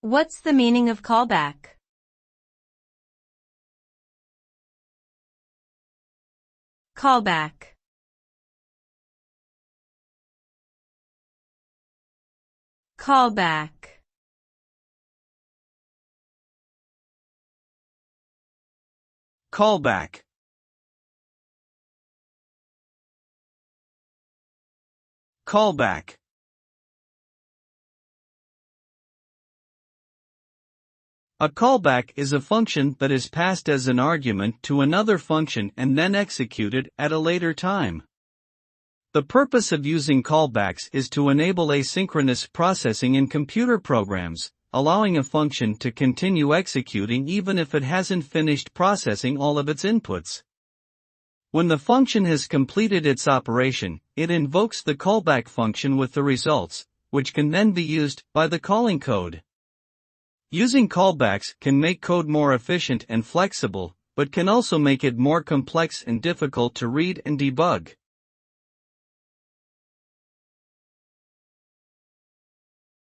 What's the meaning of callback? Callback. Callback. Callback. Callback. A callback is a function that is passed as an argument to another function and then executed at a later time. The purpose of using callbacks is to enable asynchronous processing in computer programs, allowing a function to continue executing even if it hasn't finished processing all of its inputs. When the function has completed its operation, it invokes the callback function with the results, which can then be used by the calling code. Using callbacks can make code more efficient and flexible, but can also make it more complex and difficult to read and debug.